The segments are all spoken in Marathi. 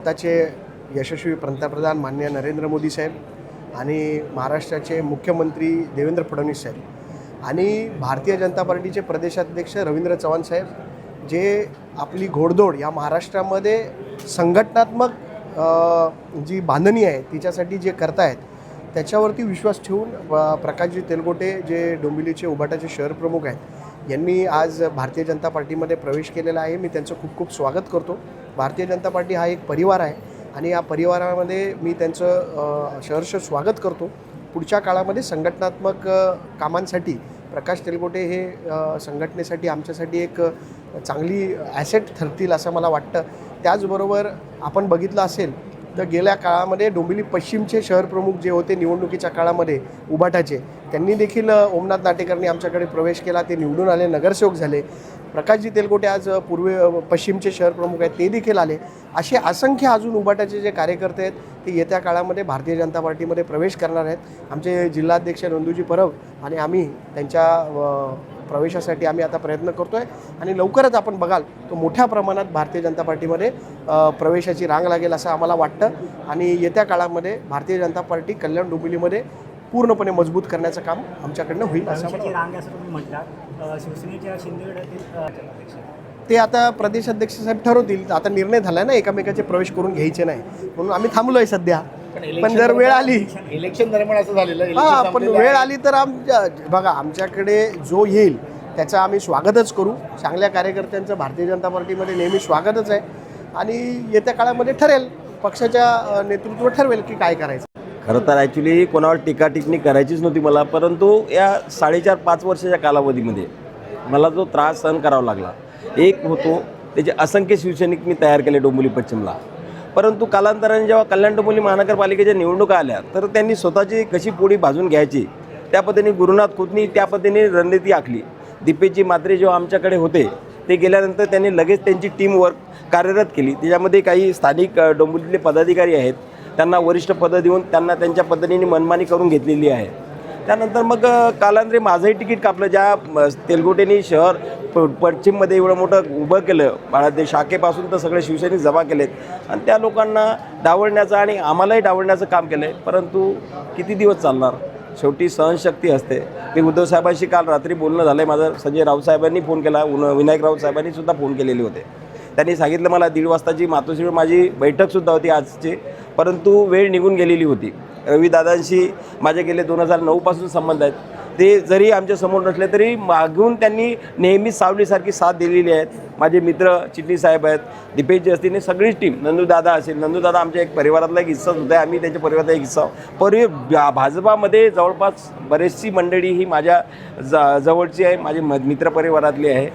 भारताचे यशस्वी पंतप्रधान माननीय नरेंद्र मोदी साहेब आणि महाराष्ट्राचे मुख्यमंत्री देवेंद्र फडणवीस साहेब आणि भारतीय जनता पार्टीचे प्रदेशाध्यक्ष रवींद्र चव्हाण साहेब जे आपली घोडदौड या महाराष्ट्रामध्ये संघटनात्मक जी बांधणी आहे तिच्यासाठी जे करतायत त्याच्यावरती विश्वास ठेवून प्रकाशजी तेलगोटे जे डोंबिवलीचे उभाटाचे शहर प्रमुख आहेत यांनी आज भारतीय जनता पार्टीमध्ये प्रवेश केलेला आहे। मी त्यांचं खूप खूप स्वागत करतो। भारतीय जनता पार्टी हा एक परिवार आहे आणि या परिवारामध्ये मी त्यांचं सहर्ष स्वागत करतो। पुढच्या काळामध्ये संघटनात्मक कामांसाठी प्रकाश तेलगोटे हे संघटनेसाठी आमच्यासाठी एक चांगली ॲसेट ठरतील असं मला वाटतं। त्याचबरोबर आपण बघितलं असेल तर गेल्या काळामध्ये डोंबिवली पश्चिमचे शहर प्रमुख जे होते निवडणुकीच्या काळामध्ये उभाटाचे त्यांनी देखील ओमनाथ नाटेकरनी आमच्याकडे प्रवेश केला, ते निवडून आले, नगरसेवक झाले। प्रकाशजी तेलगोटे आज पश्चिमचे शहर प्रमुख आहेत, ते देखील आले। असे असंख्य अजून उभाटाचे जे कार्यकर्ते आहेत ते येत्या काळामध्ये भारतीय जनता पार्टीमध्ये प्रवेश करणार आहेत। आमचे जिल्हाध्यक्ष नंदूजी परब आणि आम्ही त्यांच्या प्रवेशासाठी आम्ही आता प्रयत्न करतो आहे आणि लवकरच आपण बघाल तो मोठ्या प्रमाणात भारतीय जनता पार्टीमध्ये प्रवेशाची रांग लागेल असं आम्हाला वाटतं आणि येत्या काळामध्ये भारतीय जनता पार्टी कल्याण डोंबिवलीमध्ये पूर्णपणे मजबूत करण्याचं काम आमच्याकडनं होईल असं शिवसेनेच्या शिंदे गटातील ते आता प्रदेशाध्यक्ष साहेब ठरवतील। आता निर्णय झाला ना एकामेकाचे प्रवेश करून घ्यायचे नाही म्हणून आम्ही थांबलो आहे सध्या। पण जर वेळ आली इलेक्शन दरम्यान असं झालेलं हां पण वेळ आली तर बघा आमच्याकडे जो येईल त्याचं आम्ही स्वागतच करू। चांगल्या कार्यकर्त्यांचं भारतीय जनता पार्टीमध्ये नेहमी स्वागतच आहे आणि येत्या काळामध्ये ठरेल, पक्षाच्या नेतृत्व ठरवेल की काय करायचं। खरं तर ॲक्च्युली कोणावर टीका टिप्पणी करायचीच नव्हती मला, परंतु या 4.5-5 वर्षाच्या कालावधीमध्ये मला जो त्रास सहन करावा लागला, एक होतो त्याचे असंख्य शिवसैनिक मी तयार केले डोंबिवली पश्चिमला। परंतु कालांतराने जेव्हा कल्याण डोंबिवली महानगरपालिकेच्या निवडणुका आल्या तर त्यांनी स्वतःची कशी पोळी भाजून घ्यायची त्या पद्धतीने गुरुनाथ खोतनी त्या पद्धतीने रणनीती आखली। दीपेशजी म्हात्रे जेव्हा आमच्याकडे होते ते गेल्यानंतर त्यांनी लगेच त्यांची टीमवर्क कार्यरत केली। त्याच्यामध्ये काही स्थानिक डोंबिवलीतले पदाधिकारी आहेत, त्यांना वरिष्ठ पदं देऊन त्यांना त्यांच्या पद्धतीने मनमानी करून घेतलेली आहे। त्यानंतर मग कालांतरे माझंही तिकीट कापलं। ज्या तेलगोटेंनी शहर पश्चिममध्ये एवढं मोठं उभं केलं, बाळादेव शाखेपासून तर सगळे शिवसैनिक जमा केलेत आणि त्या लोकांना डावलण्याचं आणि आम्हालाही डावलण्याचं काम केलं आहे। परंतु किती दिवस चालणार, शेवटी सहनशक्ती असते। मी उद्धव साहेबांशी काल रात्री बोलणं झालं आहे माझं, संजय राऊत साहेबांनी फोन केला, विनायक राऊत साहेबांनी सुद्धा फोन केलेले होते। त्यांनी सांगितलं मला 1:30 वाजताची मातोश्रीवर माझी बैठकसुद्धा होती आजची, परंतु वेळ निघून गेलेली होती। रविदादांशी माझे गेले 2009 पासून संबंध आहेत, ते जरी आमच्यासमोर नसले तरी मागून त्यांनी नेहमीच सावलीसारखी साथ दिलेली आहेत। माझे मित्र चिटणी साहेब आहेत, दीपेशजी असतील, सगळीच टीम, नंदूदादा असेल, नंदूदादा आमच्या एक परिवारातला एक हिस्साच होता, आम्ही त्यांच्या परिवारातला एक हिस्सा। भाजपामध्ये जवळपास बरेचशी मंडळी ही माझ्या जवळची आहे, माझी मित्रपरिवारातली आहे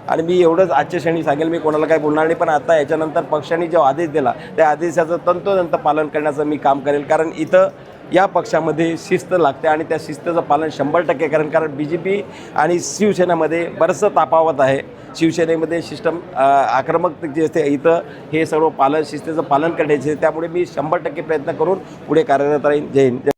आणि मी एवढंच आजच्या क्षणी सांगेल, मी कोणाला काही बोलणार नाही। पण आता याच्यानंतर पक्षाने जो आदेश दिला त्या आदेशाचं तंतोतंत पालन करण्याचं मी काम करेल, कारण इथं या पक्षामध्ये शिस्त लागते आणि त्या शिस्तीचं पालन 100% करेन। कारण BJP आणि शिवसेनेमध्ये बरंचसं तफावत आहे। शिवसेनेमध्ये सिस्टम आक्रमक जे असते, इथं हे सर्व शिस्तीचं पालन करण्याचे, त्यामुळे मी 100% प्रयत्न करून पुढे कार्यरत राहीन। जय हिंद।